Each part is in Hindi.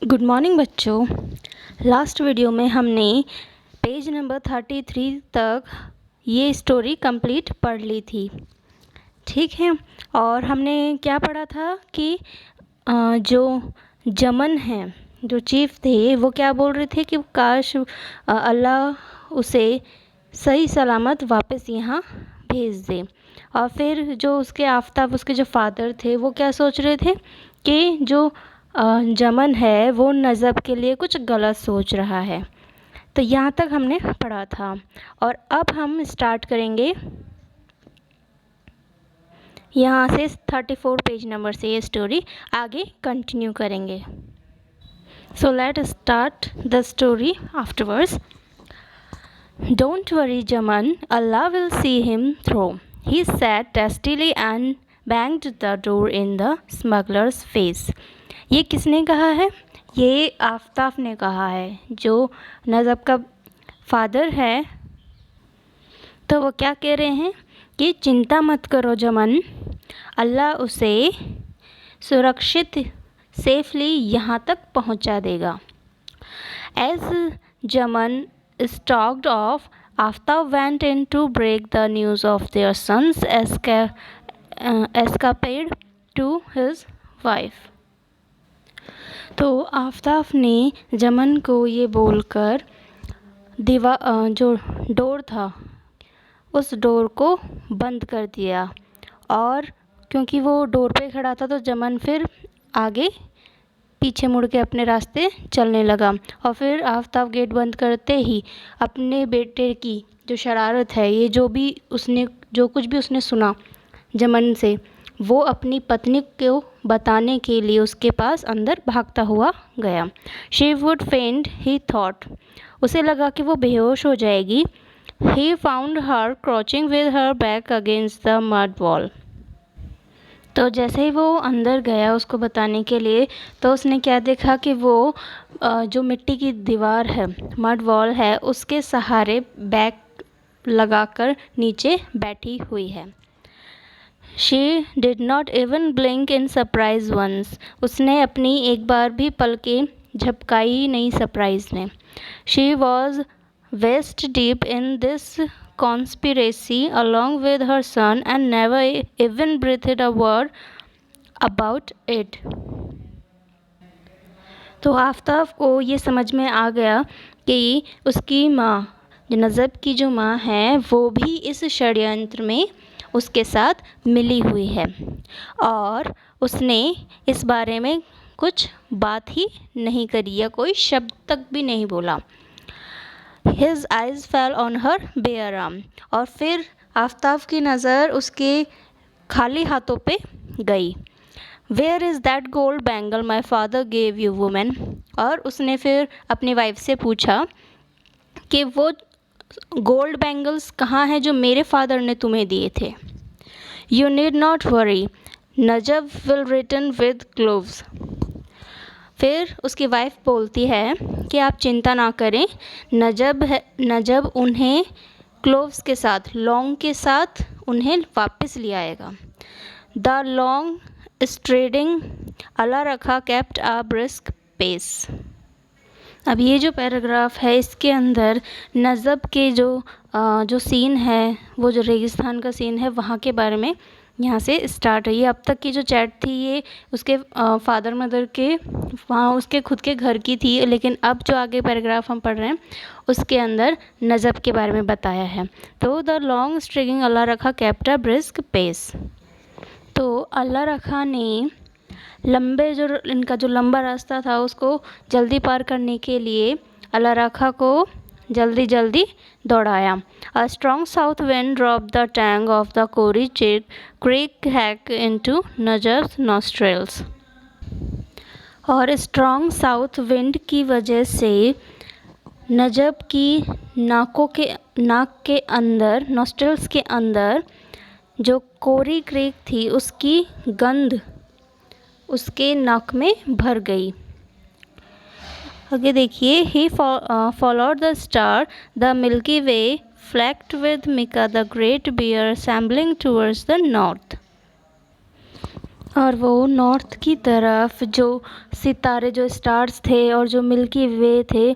गुड मॉर्निंग बच्चों। लास्ट वीडियो में हमने पेज नंबर 33 तक ये स्टोरी कंप्लीट पढ़ ली थी, ठीक है। और हमने क्या पढ़ा था कि जो जमन हैं, जो चीफ थे, वो क्या बोल रहे थे कि काश अल्लाह उसे सही सलामत वापस यहाँ भेज दे। और फिर जो उसके आफताब, उसके जो फादर थे, वो क्या सोच रहे थे कि जो जमन है वो नज़ब के लिए कुछ गलत सोच रहा है। तो यहाँ तक हमने पढ़ा था और अब हम स्टार्ट करेंगे यहाँ से 34 पेज नंबर से ये स्टोरी आगे कंटिन्यू करेंगे। So let start the story afterwards. Don't worry Jaman, Allah will see him through, he said testily and banged the door in the smuggler's face. ये किसने कहा है? ये आफताब ने कहा है, जो नज़ब का फादर है। तो वो क्या कह रहे हैं कि चिंता मत करो जमन, अल्लाह उसे सुरक्षित सेफली यहाँ तक पहुँचा देगा। As Jaman stalked off, Aftab went in to break the news of their son's escapade to his wife. तो आफताब ने जमन को ये बोलकर जो डोर था उस डोर को बंद कर दिया। और क्योंकि वो डोर पे खड़ा था तो जमन फिर आगे पीछे मुड़ के अपने रास्ते चलने लगा। और फिर आफताब गेट बंद करते ही अपने बेटे की जो शरारत है, ये जो कुछ भी उसने सुना जमन से, वो अपनी पत्नी को बताने के लिए उसके पास अंदर भागता हुआ गया। शी वुड फेंट, ही थॉट, उसे लगा कि वो बेहोश हो जाएगी। He found her crouching with her back against the mud wall. तो जैसे ही वो अंदर गया उसको बताने के लिए, तो उसने क्या देखा कि वो जो मिट्टी की दीवार है, मड वॉल है, उसके सहारे बैक लगाकर नीचे बैठी हुई है। She did not even blink in surprise once. उसने अपनी एक बार भी पलकें झपकाई नहीं सरप्राइज में। She was waist deep in this conspiracy along with her son and never even breathed a word about it. तो आफताब को ये समझ में आ गया कि उसकी माँ, जो नज़ब की जो माँ है, वो भी इस षड्यंत्र में उसके साथ मिली हुई है और उसने इस बारे में कुछ बात ही नहीं करी या कोई शब्द तक भी नहीं बोला। His eyes fell on her bare arm. और फिर आफताब की नज़र उसके खाली हाथों पे गई। Where is that gold bangle my father gave you, woman? और उसने फिर अपनी वाइफ से पूछा कि वो गोल्ड बैंगल्स कहाँ हैं जो मेरे फादर ने तुम्हें दिए थे। You need not worry, Najab will return with gloves. फिर उसकी वाइफ बोलती है कि आप चिंता ना करें, नजब उन्हें ग्लोव्स के साथ, लॉन्ग के साथ उन्हें वापस ले आएगा। द लॉन्ग स्ट्रेडिंग अल्लाह रखा केप्ट अ ब्रिस्क पेस। अब ये जो पैराग्राफ है, इसके अंदर नज़ब के जो सीन है, वो जो रेगिस्तान का सीन है, वहाँ के बारे में यहाँ से स्टार्ट है। ये अब तक की जो चैट थी, ये उसके फादर मदर के वहाँ उसके खुद के घर की थी, लेकिन अब जो आगे पैराग्राफ हम पढ़ रहे हैं उसके अंदर नज़ब के बारे में बताया है। तो द लॉन्ग स्ट्रिगिंग अल्लाह रखा कैप्ट अ ब्रिस्क पेस। तो अल्लाह रखा ने इनका जो लंबा रास्ता था उसको जल्दी पार करने के लिए अल्लाह रखा को जल्दी जल्दी दौड़ाया। A strong south wind drop the tang of the Kori creek hack into Najab's nostrils. और स्ट्रॉन्ग साउथ विंड की वजह से नजब की नाक के अंदर, नॉस्ट्रेल्स के अंदर जो कोरी क्रीक थी, उसकी गंध उसके नाक में भर गई। आगे देखिए, he followed the star, the milky way flecked with Mika the great bear shambling towards the north. और वो नॉर्थ की तरफ जो सितारे, जो स्टार्स थे और जो मिल्की वे थे,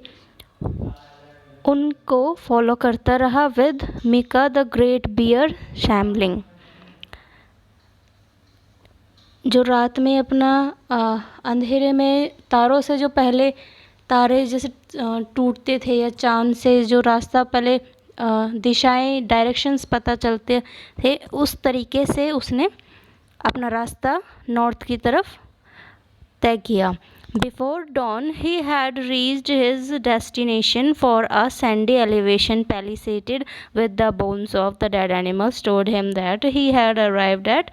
उनको फॉलो करता रहा with Mika the great bear shambling. जो रात में अपना अंधेरे में तारों से, जो पहले तारे जैसे टूटते थे या चाँद से जो रास्ता पहले दिशाएं, डायरेक्शंस पता चलते थे, उस तरीके से उसने अपना रास्ता नॉर्थ की तरफ तय किया। Before dawn he had reached his destination for a sandy elevation palisaded with the bones of the dead animals told him that he had arrived at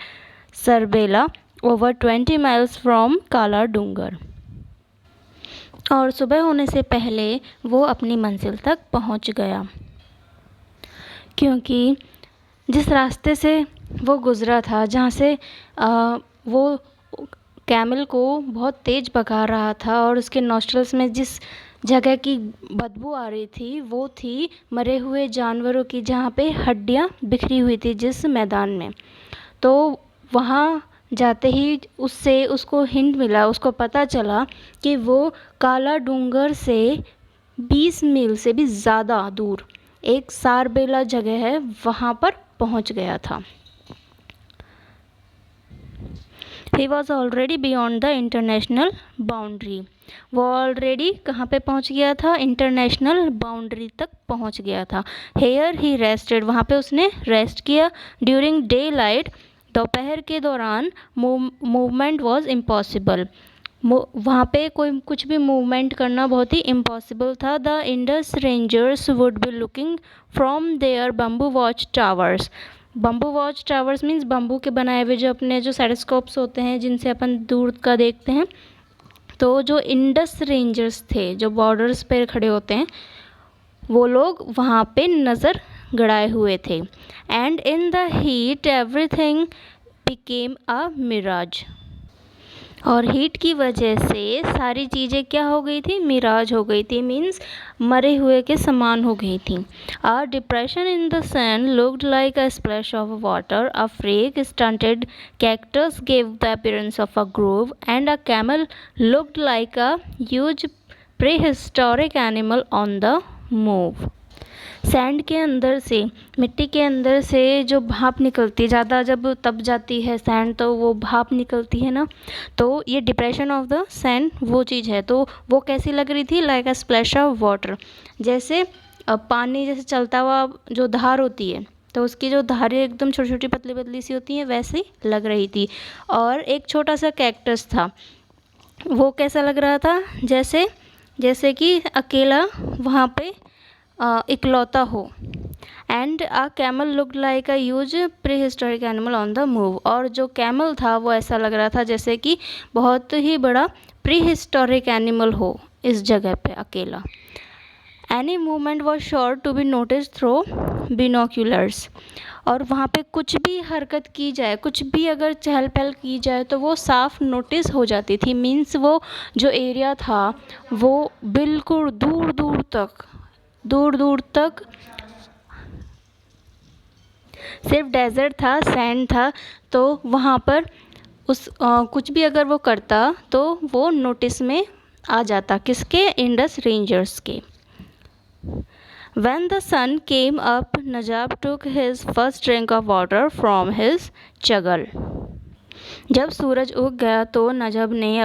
Sarbela over 20 miles from काला डूंगर। और सुबह होने से पहले वो अपनी मंजिल तक पहुंच गया, क्योंकि जिस रास्ते से वो गुज़रा था, जहाँ से वो कैमल को बहुत तेज़ भगा रहा था और उसके नॉस्ट्रल्स में जिस जगह की बदबू आ रही थी, वो थी मरे हुए जानवरों की, जहाँ पे हड्डियाँ बिखरी हुई थी जिस मैदान में। तो वहाँ जाते ही उसको हिंट मिला, उसको पता चला कि वो काला डूंगर से 20 मील से भी ज़्यादा दूर एक सारबेला जगह है, वहाँ पर पहुँच गया था। He was already beyond the international boundary. वो ऑलरेडी कहाँ पे पहुँच गया था? इंटरनेशनल बाउंड्री तक पहुँच गया था। Here he rested, वहाँ पे उसने रेस्ट किया। During daylight, दोपहर के दौरान मूवमेंट वॉज इम्पॉसिबल, वहाँ पे कोई कुछ भी मूवमेंट करना बहुत ही इम्पॉसिबल था। The Indus rangers would be looking from their bamboo watch towers. Bamboo watch towers means bamboo के बनाए हुए जो अपने जो साइडस्कोप्स होते हैं, जिनसे अपन दूर का देखते हैं। तो जो इंडस रेंजर्स थे, जो बॉर्डर्स पे खड़े होते हैं, वो लोग वहाँ पे नज़र गड़ाए हुए थे। And in the heat everything became a mirage. और हीट की वजह से सारी चीज़ें क्या हो गई थी? मिराज हो गई थी, मीन्स मरे हुए के समान हो गई थी। A depression in the sand looked like a splash of water, a freak stunted cactus gave the appearance of a Grove, and a camel looked like a huge prehistoric animal on the move. Sand के अंदर से, मिट्टी के अंदर से जो भाप निकलती है, ज़्यादा जब तप जाती है सैंड तो वो भाप निकलती है ना, तो ये डिप्रेशन ऑफ द सैंड वो चीज़ है। तो वो कैसी लग रही थी? Like a splash of water, जैसे पानी जैसे चलता हुआ जो धार होती है, तो उसकी जो धारें एकदम छोटी छोटी पतली पतली सी होती हैं, वैसे ही लग रही थी। और एक छोटा सा कैक्टस था, वो कैसा लग रहा था? जैसे कि अकेला वहाँ पे इकलौता हो। And a camel looked like a huge prehistoric animal on the move. और जो कैमल था वो ऐसा लग रहा था जैसे कि बहुत ही बड़ा प्रीहिस्टोरिक एनिमल हो इस जगह पे अकेला। Any movement was sure to be notice through binoculars. और वहाँ पे कुछ भी हरकत की जाए, कुछ भी अगर चहल पहल की जाए, तो वो साफ नोटिस हो जाती थी। मीन्स वो जो एरिया था वो बिल्कुल दूर दूर तक सिर्फ डेजर्ट था, सैंड था। तो वहाँ पर कुछ भी अगर वो करता तो वो नोटिस में आ जाता। किसके? इंडस रेंजर्स के। When the sun came up, Najab took his first drink of water from his chaggal. जब सूरज उग गया तो नजब ने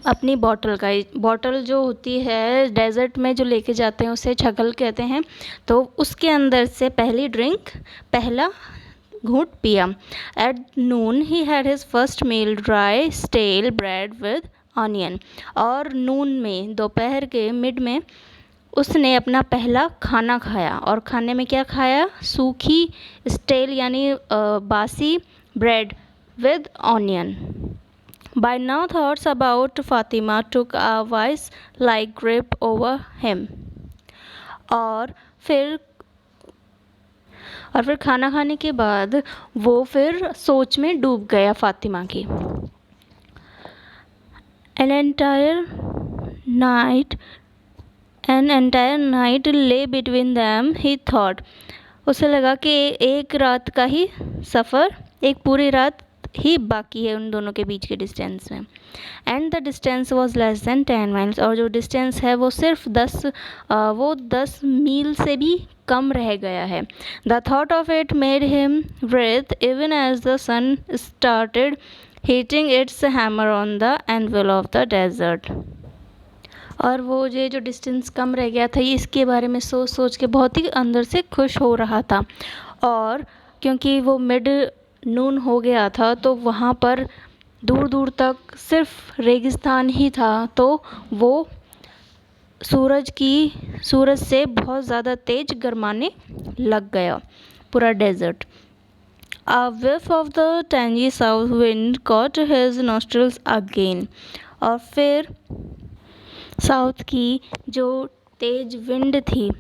अपनी बॉटल जो होती है डेजर्ट में जो लेके जाते हैं उसे छगल कहते हैं, तो उसके अंदर से पहला घूंट पिया। At noon he had his first meal dry stale bread with onion. और नून में, दोपहर के मिड में उसने अपना पहला खाना खाया। और खाने में क्या खाया? सूखी स्टेल यानी बासी bread with onion. By now thoughts about Fatima took a vice-like grip over him. और फिर खाना खाने के बाद वो फिर सोच में डूब गया फातिमा की। An entire night lay between them, he thought. उसे लगा कि एक रात का ही सफ़र, एक पूरी रात ही बाकी है उन दोनों के बीच के डिस्टेंस में। And the distance was less than 10 miles, और जो डिस्टेंस है वो सिर्फ 10 मील से भी कम रह गया है। The thought of it made him breathe even as the sun started heating its hammer on the anvil of the desert. और वो ये जो डिस्टेंस कम रह गया था, ये इसके बारे में सोच सोच के बहुत ही अंदर से खुश हो रहा था। और क्योंकि वो मिड नून हो गया था तो वहाँ पर दूर दूर तक सिर्फ रेगिस्तान ही था, तो वो सूरज से बहुत ज़्यादा तेज गरमाने लग गया पूरा desert. A whiff of the tangy south wind caught his nostrils again, और फिर साउथ की जो तेज विंड थी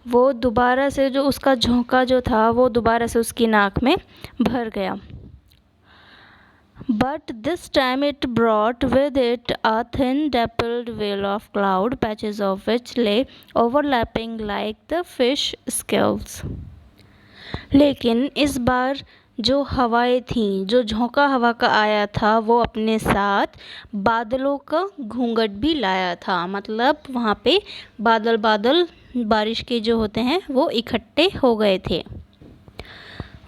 वो दोबारा से, जो उसका झोंका जो था वो दोबारा से उसकी नाक में भर गया। But this time it brought with it a thin dappled veil of cloud, patches of which lay overlapping like the fish scales. लेकिन इस बार जो हवाएं थीं, जो झोंका हवा का आया था, वो अपने साथ बादलों का घूंघट भी लाया था। मतलब वहाँ पे बादल बारिश के जो होते हैं वो इकट्ठे हो गए थे।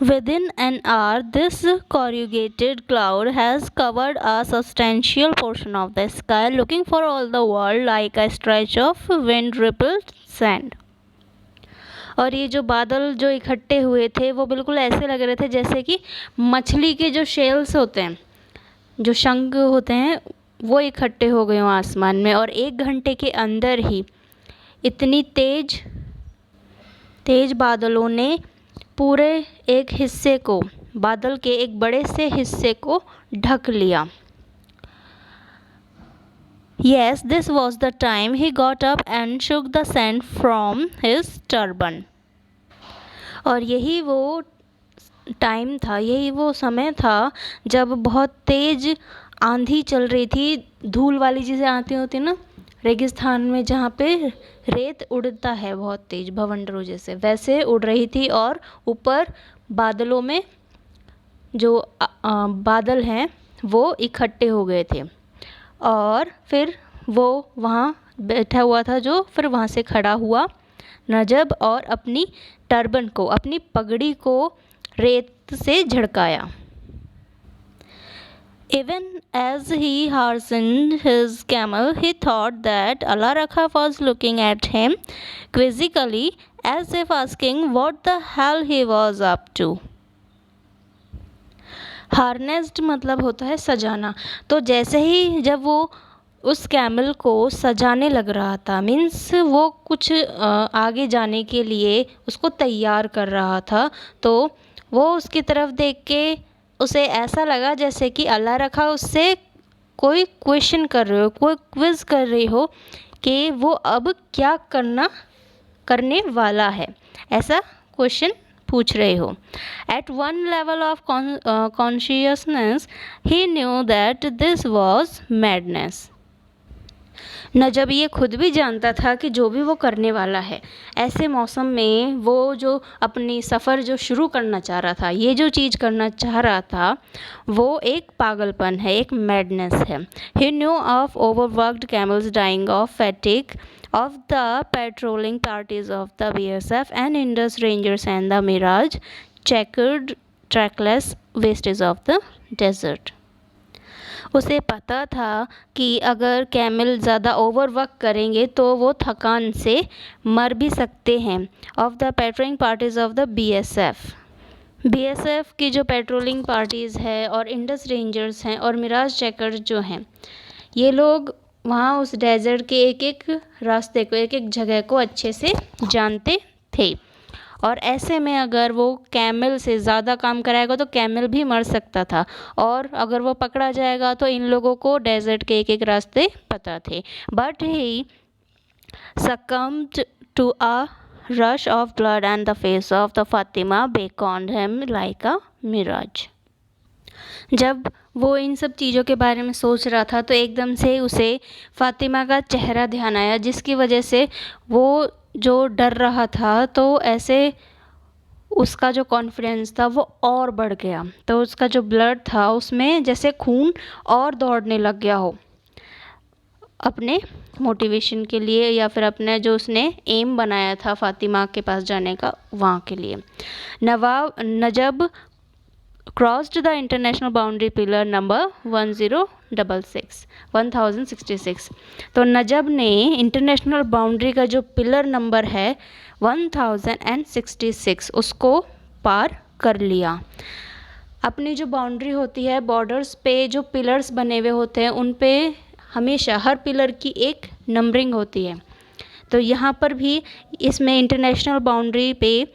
Within an hour, this corrugated cloud has covered a substantial portion of the sky, looking for all the world like a stretch of wind-rippled sand. और ये जो बादल जो इकट्ठे हुए थे वो बिल्कुल ऐसे लग रहे थे जैसे कि मछली के जो शेल्स होते हैं, जो शंख होते हैं, वो इकट्ठे हो गए हों आसमान में। और 1 घंटे के अंदर ही इतनी तेज बादलों ने पूरे एक हिस्से को, बादल के एक बड़े से हिस्से को ढक लिया। Yes, this was the time he got up and shook the sand from his turban. और यही वो टाइम था, यही वो समय था जब बहुत तेज आंधी चल रही थी, धूल वाली चीज़ें आती होती ना रेगिस्तान में, जहाँ पे रेत उड़ता है बहुत तेज भवंडरों जैसे, वैसे उड़ रही थी। और ऊपर बादलों में जो बादल हैं वो इकट्ठे हो गए थे। और फिर वो वहाँ बैठा हुआ था, जो फिर वहाँ से खड़ा हुआ नजब, और अपनी टर्बन को, अपनी पगड़ी को रेत से झड़काया। Even as he hastened his camel, he thought that Allah Rakha was looking at him quizzically, as if asking what the hell he was up to. Harnessed मतलब होता है सजाना। तो जैसे ही जब वो उस कैमल को सजाने लग रहा था, मीन्स वो कुछ आगे जाने के लिए उसको तैयार कर रहा था, तो वो उसकी तरफ देख के उसे ऐसा लगा जैसे कि अल्लाह रखा उससे कोई क्वेश्चन कर रहे हो, कोई क्विज़ कर रही हो कि वो अब क्या करने वाला है, ऐसा क्वेश्चन पूछ रहे हो। At one level of consciousness he knew that this was madness. न जब ये खुद भी जानता था कि जो भी वो करने वाला है, ऐसे मौसम में वो जो अपनी सफ़र जो शुरू करना चाह रहा था, ये जो चीज़ करना चाह रहा था, वो एक पागलपन है, एक मैडनेस है। He knew of overworked camels dying of fatigue of the patrolling parties of the BSF and Indus Rangers and the Mirage checkered trackless wastes of the desert. उसे पता था कि अगर कैमल ज़्यादा ओवरवर्क करेंगे तो वो थकान से मर भी सकते हैं। Of the patrolling parties of the BSF की जो पेट्रोलिंग पार्टीज़ है, और इंडस रेंजर्स हैं, और मिराज चेकर्स जो हैं, ये लोग वहाँ उस डेजर्ट के एक एक रास्ते को, एक एक जगह को अच्छे से जानते थे। और ऐसे में अगर वो कैमल से ज़्यादा काम कराएगा तो कैमल भी मर सकता था, और अगर वो पकड़ा जाएगा तो इन लोगों को डेजर्ट के एक एक रास्ते पता थे। But he succumbed to a rush of blood and the face of the Fatima beckoned him like a mirage. जब वो इन सब चीज़ों के बारे में सोच रहा था तो एकदम से उसे फ़ातिमा का चेहरा ध्यान आया, जिसकी वजह से वो जो डर रहा था तो ऐसे उसका जो कॉन्फिडेंस था वो और बढ़ गया। तो उसका जो ब्लड था उसमें जैसे खून और दौड़ने लग गया हो अपने मोटिवेशन के लिए, या फिर अपने जो उसने एम बनाया था फ़ातिमा के पास जाने का, वहाँ के लिए। Najab crossed the international boundary pillar number 1066। तो नजब ने इंटरनेशनल बाउंड्री का जो पिलर नंबर है 1066 उसको पार कर लिया। अपनी जो बाउंड्री होती है, बॉर्डर्स पे जो पिलर्स बने हुए होते हैं उन पे हमेशा हर पिलर की एक नंबरिंग होती है। तो यहाँ पर भी इसमें इंटरनेशनल बाउंड्री पे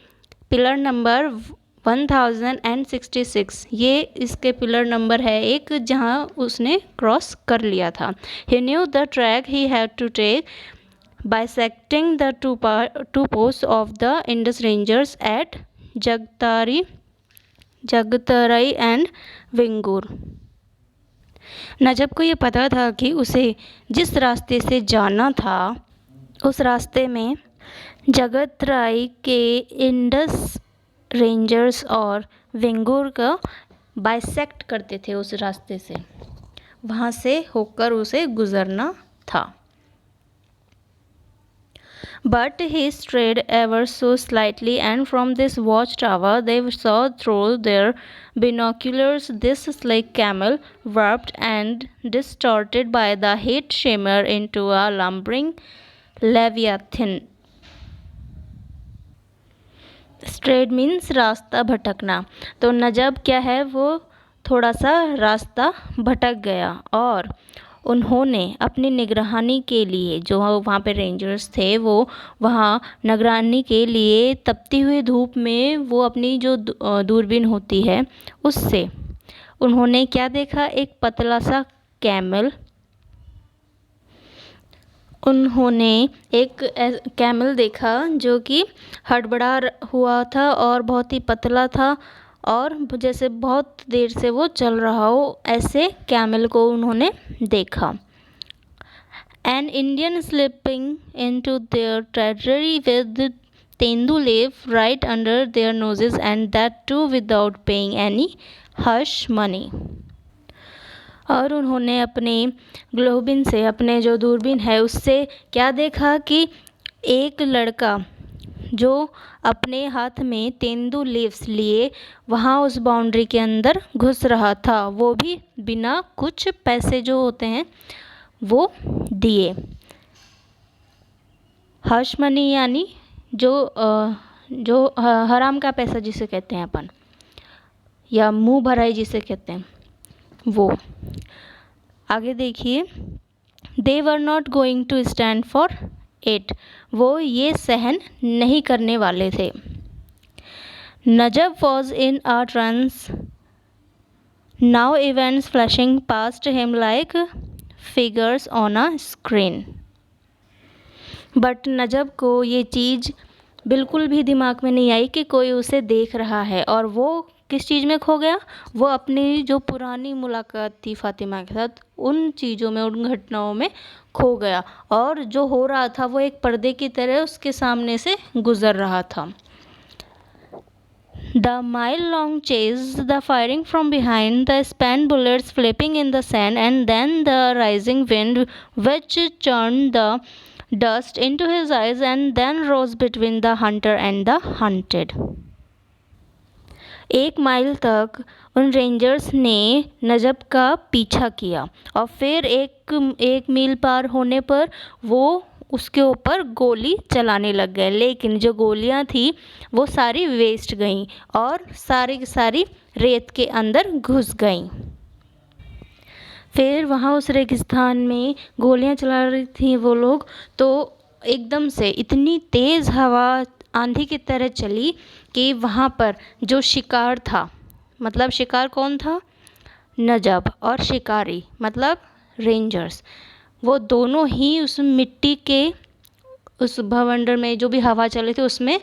पिलर नंबर 1066 ये इसके पिलर नंबर है एक, जहाँ उसने क्रॉस कर लिया था। He knew the track he had to take bisecting the two posts of the Indus Rangers at Jagatrai and Vingur. Najab को ये पता था कि उसे जिस रास्ते से जाना था उस रास्ते में जगतराई के इंडस रेंजर्स और विंगूर का बाइसेक्ट करते थे, उस रास्ते से वहाँ से होकर उसे गुज़रना था। But he strayed ever so slightly, and from this watchtower they saw through their binoculars this slick camel, warped and distorted by the heat shimmer into a lumbering leviathan. Strayed means रास्ता भटकना। तो नजब क्या है, वो थोड़ा सा रास्ता भटक गया और उन्होंने अपनी निगरानी के लिए, जो वहाँ पे रेंजर्स थे वो वहाँ निगरानी के लिए तपती हुई धूप में वो अपनी जो दूरबीन होती है उससे उन्होंने क्या देखा, एक पतला सा कैमल। उन्होंने एक कैमल देखा जो कि हड़बड़ा हुआ था और बहुत ही पतला था और जैसे बहुत देर से वो चल रहा हो, ऐसे कैमल को उन्होंने देखा। An Indian slipping into their territory with tendu leaf right under their noses, and that too without paying any hush money. और उन्होंने अपने ग्लोबिन से, अपने जो दूरबीन है उससे क्या देखा कि एक लड़का जो अपने हाथ में तेंदू लीव्स लिए वहाँ उस बाउंड्री के अंदर घुस रहा था, वो भी बिना कुछ पैसे जो होते हैं वो दिए। हश मनी यानी जो हराम का पैसा जिसे कहते हैं अपन, या मुंह भराई जिसे कहते हैं वो। आगे देखिए, they were not going to stand for it, वो ये सहन नहीं करने वाले थे। Najab was in a trance, now events flashing past him like figures on a screen. But Najab को ये चीज़ बिल्कुल भी दिमाग में नहीं आई कि कोई उसे देख रहा है, और वो किस चीज़ में खो गया, वो अपनी जो पुरानी मुलाकात थी फ़ातिमा के साथ उन चीज़ों में, उन घटनाओं में खो गया, और जो हो रहा था वो एक पर्दे की तरह उसके सामने से गुज़र रहा था। The mile-long chase, the firing from behind, the spent bullets flipping in the sand, and then the rising wind which churned the dust into his eyes and then rose between the hunter and the hunted. 1 mile तक उन रेंजर्स ने नजब का पीछा किया और फिर एक मील पार होने पर वो उसके ऊपर गोली चलाने लग गए, लेकिन जो गोलियां थी वो सारी वेस्ट गईं और सारी की सारी रेत के अंदर घुस गईं। फिर वहाँ उस रेगिस्तान में गोलियां चला रही थी वो लोग, तो एकदम से इतनी तेज़ हवा आंधी की तरह चली कि वहाँ पर जो शिकार था, मतलब शिकार कौन था, नजब, और शिकारी मतलब रेंजर्स, वो दोनों ही उस मिट्टी के उस भवंडर में जो भी हवा चली थी उसमें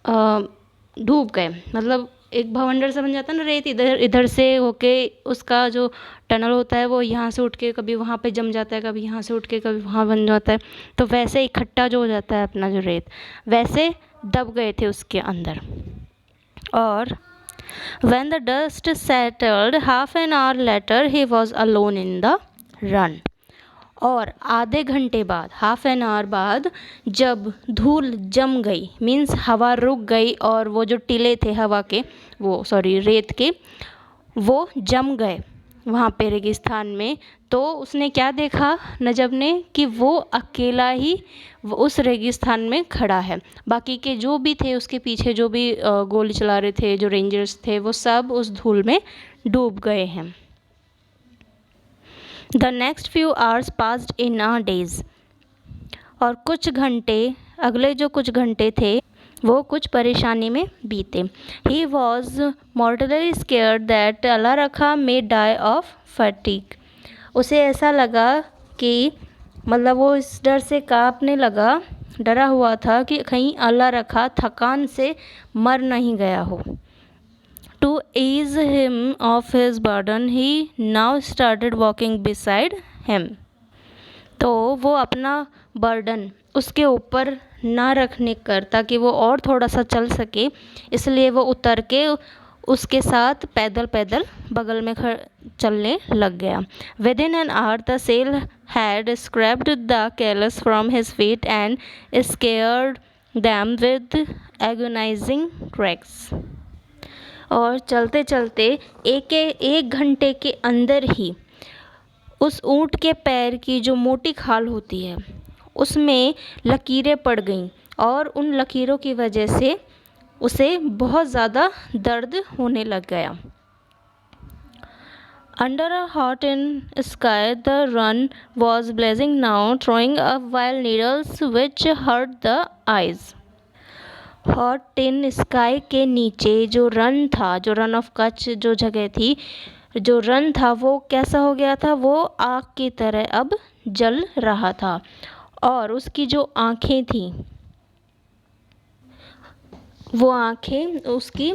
डूब गए। मतलब एक भवंडर से बन जाता है ना रेत, इधर इधर से होके उसका जो टनल होता है वो यहाँ से उठ के कभी वहाँ पे जम जाता है, कभी यहाँ से उठ के कभी वहाँ बन जाता है, तो वैसे इकट्ठा जो हो जाता है अपना जो रेत, वैसे दब गए थे उसके अंदर। और when the dust settled half an hour later he was alone in the run. और आधे घंटे बाद, हाफ एन आवर बाद, जब धूल जम गई, मीन्स हवा रुक गई और वो जो टीले थे हवा के, वो सॉरी रेत के, वो जम गए वहाँ पे रेगिस्तान में, तो उसने क्या देखा नजब ने कि वो अकेला ही उस रेगिस्तान में खड़ा है। बाकी के जो भी थे उसके पीछे, जो भी गोली चला रहे थे, जो रेंजर्स थे, वो सब उस धूल में डूब गए हैं। The next few hours passed in a days. और कुछ घंटे, अगले जो कुछ घंटे थे वो कुछ परेशानी में बीते। ही वॉज मॉर्टली स्केयर्ड दैट अल्लाह रखा मे डाई ऑफ फटीक। उसे ऐसा लगा कि, मतलब वो इस डर से कांपने लगा, डरा हुआ था कि कहीं अल्लाह रखा थकान से मर नहीं गया हो। To ease him of his burden he now started walking beside him। तो वो अपना बर्डन उसके ऊपर ना रखने कर, ताकि वो और थोड़ा सा चल सके, इसलिए वो उतर के उसके साथ पैदल पैदल बगल में चलने लग गया। Within an hour the soil had scraped the callus from his feet and scared them with agonizing cracks. और चलते चलते एक घंटे के अंदर ही उस ऊँट के पैर की जो मोटी खाल होती है उसमें लकीरें पड़ गईं, और उन लकीरों की वजह से उसे बहुत ज़्यादा दर्द होने लग गया। Under a hot tin sky the sun was blazing now, throwing up wild needles which hurt the eyes. Hot tin sky के नीचे जो रन था, जो रन ऑफ कच्छ जो जगह थी, जो रन था वो कैसा हो गया था, वो आग की तरह अब जल रहा था, और उसकी जो आँखें थीं वो आँखें उसकी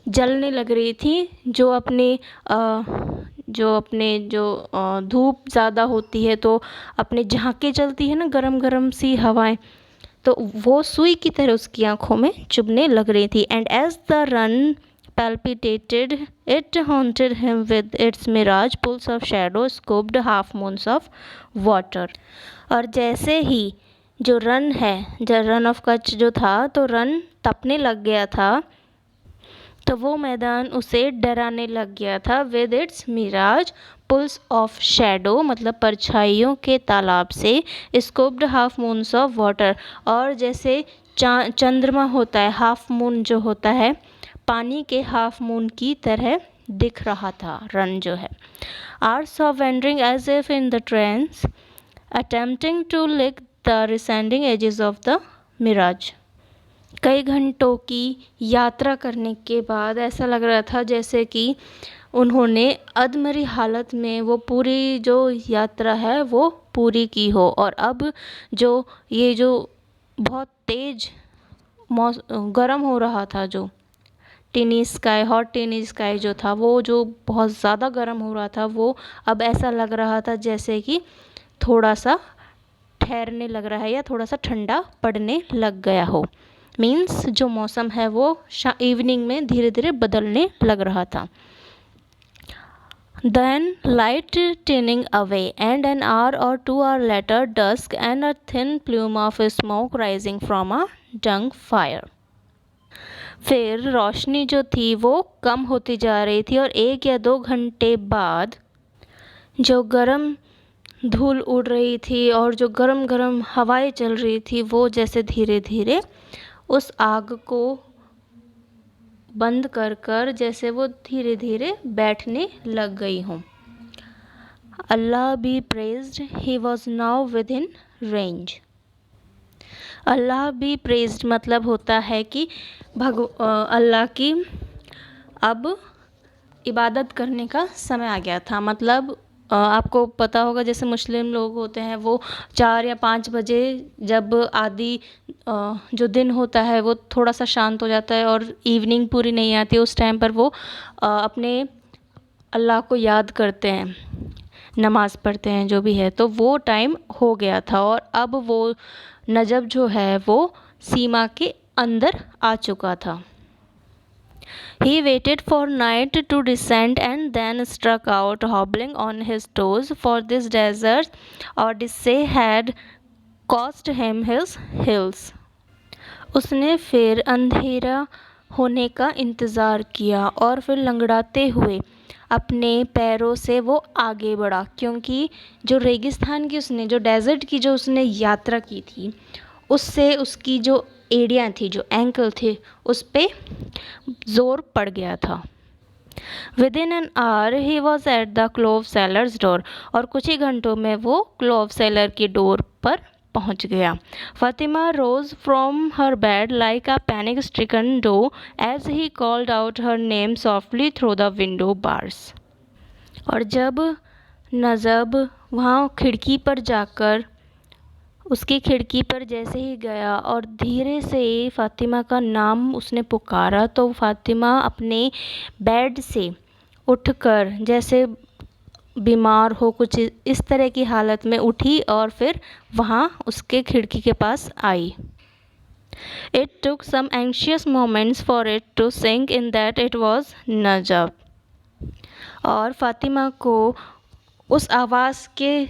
जलने लग रही थी, जो धूप ज़्यादा होती है तो अपने झांके चलती है ना, गरम गरम सी हवाएं, तो वो सुई की तरह उसकी आंखों में चुभने लग रही थी। And as the sun palpitated it haunted him with its mirage pools of shadow scooped half moons of water। और जैसे ही जो रन है, जो रन ऑफ कच्छ जो था, तो रन तपने लग गया था, तो वो मैदान उसे डराने लग गया था। With its mirage pools of shadow, मतलब परछाइयों के तालाब से, scooped half moons of water, और जैसे चंद्रमा होता है, हाफ मून जो होता है, पानी के हाफ मून की तरह दिख रहा था रन जो है। Hours of wandering as if in the trance attempting to lick the receding edges of the mirage. कई घंटों की यात्रा करने के बाद ऐसा लग रहा था जैसे कि उन्होंने अधमरी हालत में वो पूरी जो यात्रा है वो पूरी की हो, और अब जो ये जो बहुत तेज़ गर्म हो रहा था, जो टिनी स्काई, हॉट टिनी स्काई जो था, वो जो बहुत ज़्यादा गर्म हो रहा था, वो अब ऐसा लग रहा था जैसे कि थोड़ा सा ठहरने लग रहा है या थोड़ा सा ठंडा पड़ने लग गया हो। मीन्स जो मौसम है वो इवनिंग में धीरे धीरे बदलने लग रहा था। Then light thinning away, and an hour or 2 hours later dusk and a thin plume of smoke rising from a dung fire। फिर रोशनी जो थी वो कम होती जा रही थी, और 1 या 2 घंटे बाद जो गर्म धूल उड़ रही थी और जो गरम गरम हवाएं चल रही थी, वो जैसे धीरे धीरे उस आग को बंद कर कर जैसे वो धीरे धीरे बैठने लग गई हूँ। Allah be praised, he was now within range. Allah be praised मतलब होता है कि अल्लाह की अब इबादत करने का समय आ गया था। मतलब आपको पता होगा जैसे मुस्लिम लोग होते हैं वो 4 या 5 बजे जब आदि जो दिन होता है वो थोड़ा सा शांत हो जाता है और इवनिंग पूरी नहीं आती, उस टाइम पर वो अपने अल्लाह को याद करते हैं, नमाज़ पढ़ते हैं, जो भी है। तो वो टाइम हो गया था और अब वो नजब जो है वो सीमा के अंदर आ चुका था। He waited for night to descend and then struck out, hobbling on his toes, for this desert Odyssey had cost him his hills. उसने फिर अंधेरा होने का इंतज़ार किया और फिर लंगड़ाते हुए अपने पैरों से वो आगे बढ़ा, क्योंकि जो रेगिस्तान की उसने जो डेज़र्ट की जो उसने यात्रा की थी उससे उसकी जो एड़ियाँ थी, जो एंकल थे, उस पे ज़ोर पड़ गया था। Within an hour he was at the clove sellers door, और कुछ ही घंटों में वो क्लोव सेलर की डोर पर पहुंच गया। Fatima rose from her bed like a panic stricken doe as he called out her name softly through the window bars. और जब नजब वहाँ खिड़की पर जाकर उसकी खिड़की पर जैसे ही गया और धीरे से फ़ातिमा का नाम उसने पुकारा, तो फ़ातिमा अपने बेड से उठकर जैसे बीमार हो, कुछ इस तरह की हालत में उठी और फिर वहाँ उसके खिड़की के पास आई। It took some anxious moments for it to sink in that it was नजब। और फ़ातिमा को उस आवाज़ के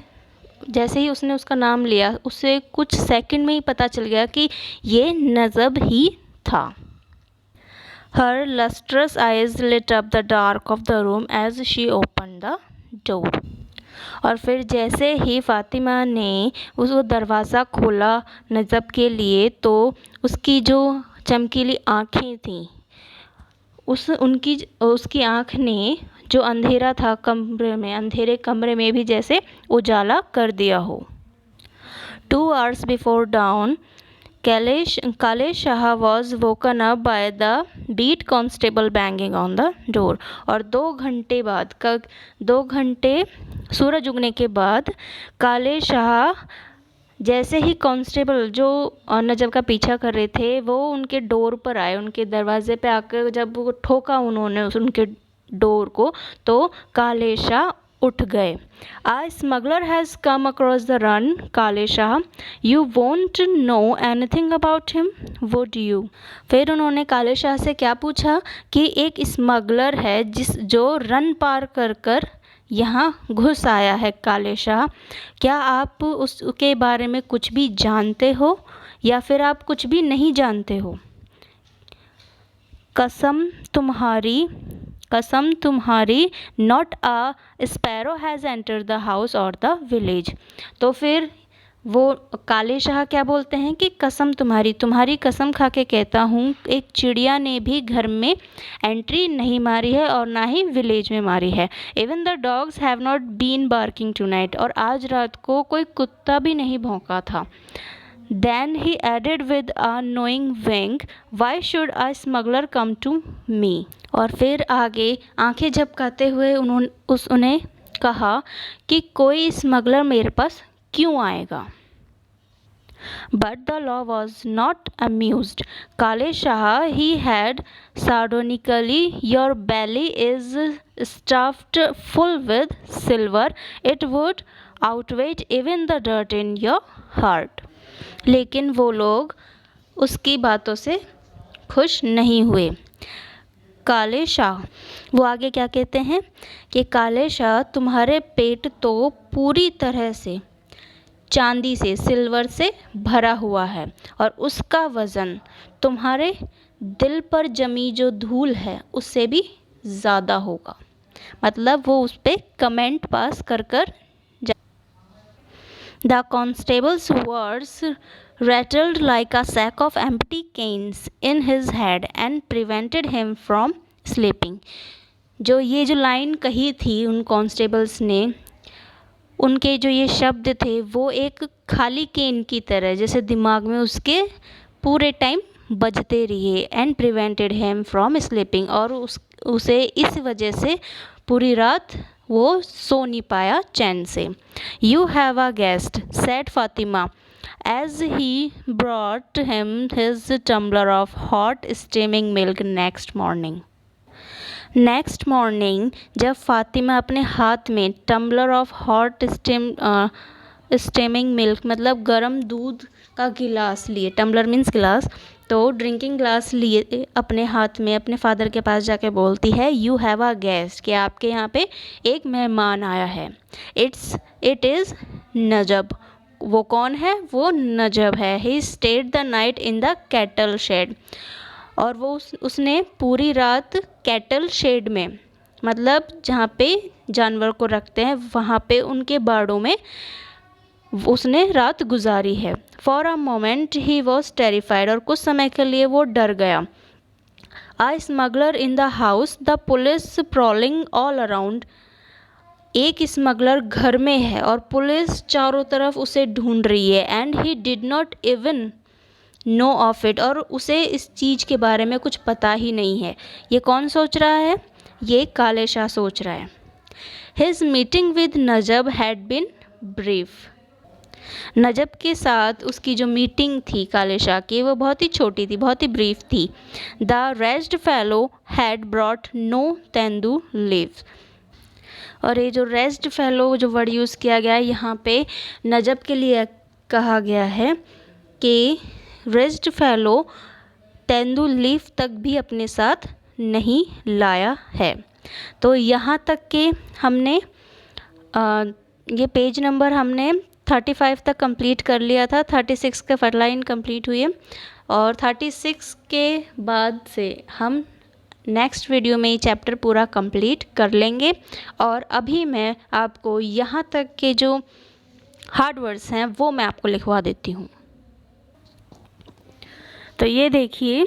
जैसे ही उसने उसका नाम लिया, उसे कुछ सेकंड में ही पता चल गया कि ये नजब ही था। Her lustrous eyes lit up the dark of the room as she opened the door। और फिर जैसे ही फ़ातिमा ने उस दरवाज़ा खोला नजब के लिए, तो उसकी जो चमकीली आँखें थीं उसकी आँख ने जो अंधेरा था कमरे में, अंधेरे कमरे में भी जैसे उजाला कर दिया हो। 2 hours before dawn, Kale Shah was woken up by the beat constable banging on the door. और 2 घंटे सूरज उगने के बाद काले शाह जैसे ही कांस्टेबल जो नजब का पीछा कर रहे थे वो उनके डोर पर आए, उनके दरवाजे पे आकर जब वो ठोका उन्होंने उनके डोर को, तो काले शाह उठ गए। A smuggler has come across the run, काले Shah, you won't know anything about him, would you? फिर उन्होंने काले शाह से क्या पूछा कि एक स्मगलर है जो रन पार कर कर यहाँ घुस आया है काले शाह, क्या आप उसके बारे में कुछ भी जानते हो या फिर आप कुछ भी नहीं जानते हो? कसम तुम्हारी not a sparrow has enter the house और द विलेज। तो फिर वो काले शाह क्या बोलते हैं कि कसम तुम्हारी कसम खा के कहता हूँ, एक चिड़िया ने भी घर में एंट्री नहीं मारी है और ना ही विलेज में मारी है। Even the dogs have not been barking tonight, और आज रात को कोई कुत्ता भी नहीं भौंका था। Then he added with a knowing wink, why should a smuggler come to me? और फिर आगे आंखें झपकाते हुए उन्हें कहा कि कोई स्मगलर मेरे पास क्यों आएगा। But the law was not amused. काले Shah, he had sardonically, your belly is stuffed full with silver, it would outweigh even the dirt in your heart। लेकिन वो लोग उसकी बातों से खुश नहीं हुए। काले शाह वो आगे क्या कहते हैं कि काले शाह, तुम्हारे पेट तो पूरी तरह से चांदी से, सिल्वर से भरा हुआ है और उसका वज़न तुम्हारे दिल पर जमी जो धूल है उससे भी ज़्यादा होगा। मतलब वो उस पर कमेंट पास कर कर The constable's words rattled like a sack of empty canes in his head and prevented him from sleeping। जो लाइन कही थी उन कॉन्स्टेबल्स ने, उनके जो ये शब्द थे वो एक खाली केन की तरह जैसे दिमाग में उसके पूरे टाइम बजते रहे। And prevented him from sleeping, और उसे इस वजह से पूरी रात वो सो नहीं पाया चैन से। You have a guest, said Fatima as he brought him his tumbler of hot steaming milk next morning जब फातिमा अपने हाथ में tumbler of hot steaming milk मतलब गर्म दूध का गिलास लिए, टम्बलर मीन्स गिलास, तो ड्रिंकिंग ग्लास लिए अपने हाथ में अपने फादर के पास जाके बोलती है, यू हैव अ गेस्ट, कि आपके यहाँ पे एक मेहमान आया है। It is Najab. वो कौन है? वो नजब है। He stayed the night in the cattle shed. और वो उसने पूरी रात कैटल शेड में, मतलब जहाँ पे जानवर को रखते हैं, वहाँ पे उनके बाड़ों में उसने रात गुजारी है। For a moment he was terrified, और कुछ समय के लिए वो डर गया। A smuggler in the house, the police prowling all around. एक स्मगलर घर में है और पुलिस चारों तरफ उसे ढूंढ रही है। And he did not even know of it, और उसे इस चीज़ के बारे में कुछ पता ही नहीं है। ये कौन सोच रहा है? ये काले शाह सोच रहा है। His meeting with Najab had been brief. Najab के साथ उसकी जो मीटिंग थी काले शाह की, वो बहुत ही छोटी थी, बहुत ही ब्रीफ थी। The rest fellow had brought no tendu leaves. और ये जो रेस्ट फेलो जो वर्ड यूज़ किया गया है यहाँ पे नजब के लिए कहा गया है कि रेस्ट फेलो तेंदू लीफ तक भी अपने साथ नहीं लाया है। तो यहाँ तक के हमने ये पेज नंबर हमने 35 तक कंप्लीट कर लिया था। 36 का फर्स्ट लाइन कंप्लीट हुई है और 36 के बाद से हम नेक्स्ट वीडियो में ये चैप्टर पूरा कंप्लीट कर लेंगे। और अभी मैं आपको यहाँ तक के जो हार्ड वर्ड्स हैं वो मैं आपको लिखवा देती हूँ। तो ये देखिए,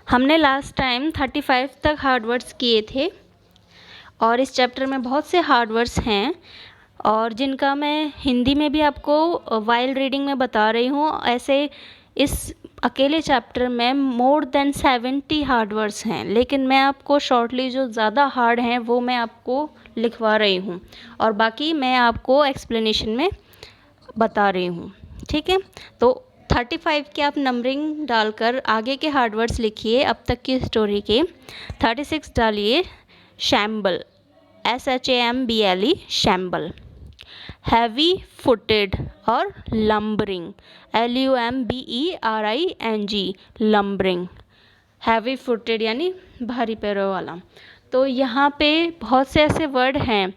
हमने लास्ट टाइम 35 तक हार्ड वर्ड्स किए थे और इस चैप्टर में बहुत से हार्ड वर्ड्स हैं और जिनका मैं हिंदी में भी आपको वाइल रीडिंग में बता रही हूँ। ऐसे इस अकेले चैप्टर में मोर देन 70 हार्ड वर्ड्स हैं, लेकिन मैं आपको शॉर्टली जो ज़्यादा हार्ड हैं वो मैं आपको लिखवा रही हूँ और बाकी मैं आपको एक्सप्लेनेशन में बता रही हूँ। ठीक है, तो 35 के आप नंबरिंग डालकर आगे के हार्ड वर्ड्स लिखिए अब तक की स्टोरी के। 36 डालिए shamble, SHAMBLE shamble. Heavy footed और lumbering, LUMBERING lumbering. Heavy footed यानी भारी पैरों वाला। तो यहाँ पे बहुत से ऐसे वर्ड हैं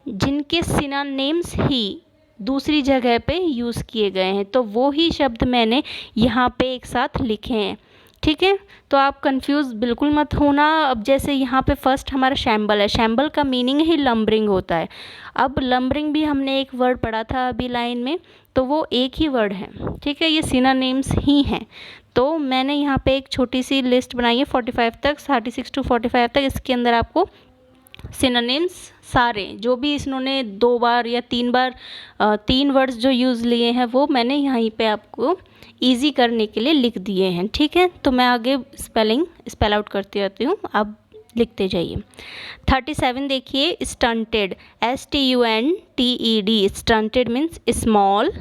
जिनके सिनोनिम्स ही दूसरी जगह पे यूज़ किए गए हैं, तो वो ही शब्द मैंने यहाँ पे एक साथ लिखे हैं। ठीक है, तो आप कंफ्यूज बिल्कुल मत होना। अब जैसे यहाँ पे फर्स्ट हमारा शैम्बल है, शैम्बल का मीनिंग ही लम्बरिंग होता है। अब लम्बरिंग भी हमने एक वर्ड पढ़ा था अभी लाइन में, तो वो एक ही वर्ड है। ठीक है, ये सिनोनिम्स ही हैं। तो मैंने यहाँ पे एक छोटी सी लिस्ट बनाई है 45 तक, 36 to 45 तक। इसके अंदर आपको सिनोनिम्स सारे जो भी इन्होंने 2 बार या 3 बार 3 वर्ड्स जो यूज़ लिए हैं वो मैंने यहीं पे आपको इजी करने के लिए लिख दिए हैं। ठीक है, तो मैं आगे स्पेल आउट करती रहती हूँ, आप लिखते जाइए। 37 देखिए, stunted, STUNTED। Stunted means small,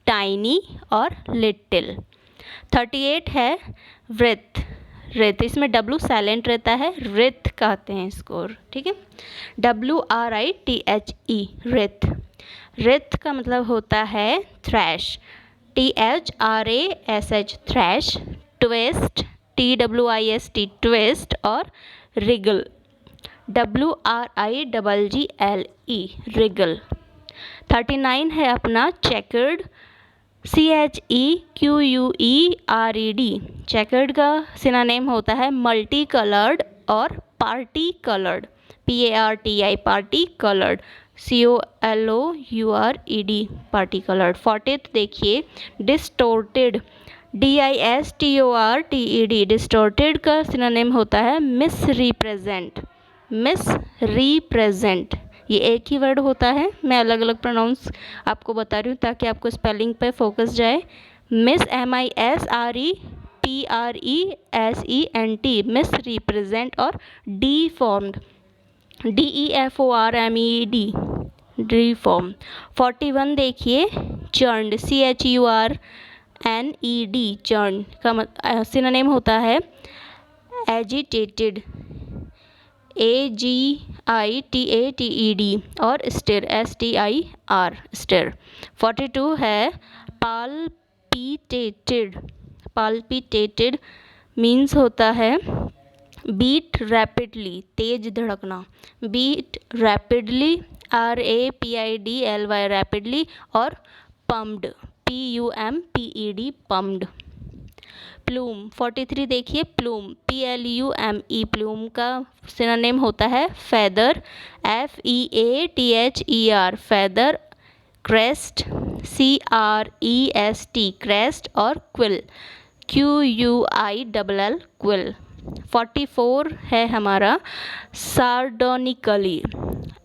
tiny और लिटिल। 38 है वृत्त, रित, इसमें W साइलेंट रहता है, रित कहते हैं इसको। ठीक है, WRITHE रित। रित का मतलब होता है trash, THRASH trash. Twist, TWIST twist. और रिगल, WRIGGLE रिगल। 39 है अपना चेकर्ड, CHEQUERED। चेकर्ड का सिनोनिम होता है मल्टी कलर्ड और party coloured, PARTI party coloured, COLOURED party coloured. 40th देखिए डिस्टोर्टेड, DISTORTED। डिस्टोर्टेड का सिनोनिम होता है मिस रिप्रेजेंट, मिस रिप्रेजेंट। ये एक ही वर्ड होता है, मैं अलग अलग प्रोनाउंस आपको बता रही हूँ ताकि आपको स्पेलिंग पे फोकस जाए। Miss MISREPRESENT miss represent. और डिफॉर्म्ड, DEFORMED डिफॉर्म। 41 देखिए चर्नड, CHURNED चर्न का सिनोनिम होता है एजिटेटेड, AGITATED। और स्टिर, STIR स्टिर। 42 है पाल्पिटेटेड, पाल्पिटेटेड मीन्स होता है बीट रैपिडली, तेज धड़कना, बीट रैपिडली, RAPIDLY रैपिडली, और पम्प्ड, PUMPED पम्प्ड। प्लूम 43 देखिए, प्लूम PLUME, प्लूम का सिनोनिम होता है feather, FEATHER feather, crest CREST crest, और क्विल QUILL क्विल। 44 है हमारा सार्डोनिकली,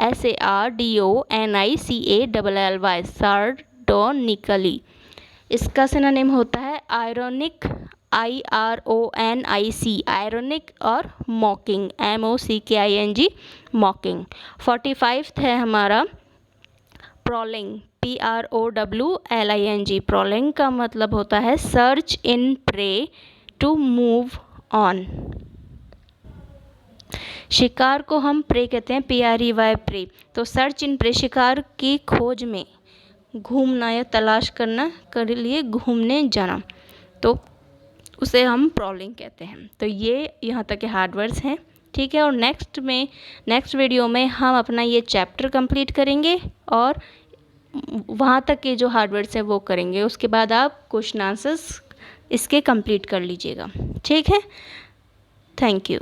SARDONICALLY सार्डोनिकली। इसका सिनोनिम होता है आयरोनिक, IRONIC आयरोनिक, और मॉकिंग, MOCKING मॉकिंग। 45 है हमारा प्रॉलिंग, PROWLING प्रॉलिंग का मतलब होता है search in prey, to move on. शिकार को हम प्रे कहते हैं, PREY प्रे। तो सर्च इन प्रे शिकार की खोज में, घूमना या तलाश करना, कर लिए घूमने जाना, तो उसे हम प्रॉलिंग कहते हैं। तो ये यहाँ तक के हार्ड वर्ड्स हैं, ठीक है। और नेक्स्ट वीडियो में हम अपना ये चैप्टर कंप्लीट करेंगे और वहाँ तक के जो हार्ड वर्ड्स हैं वो करेंगे। उसके बाद आप क्वेश्चन आंसर्स इसके कंप्लीट कर लीजिएगा, ठीक है। Thank you.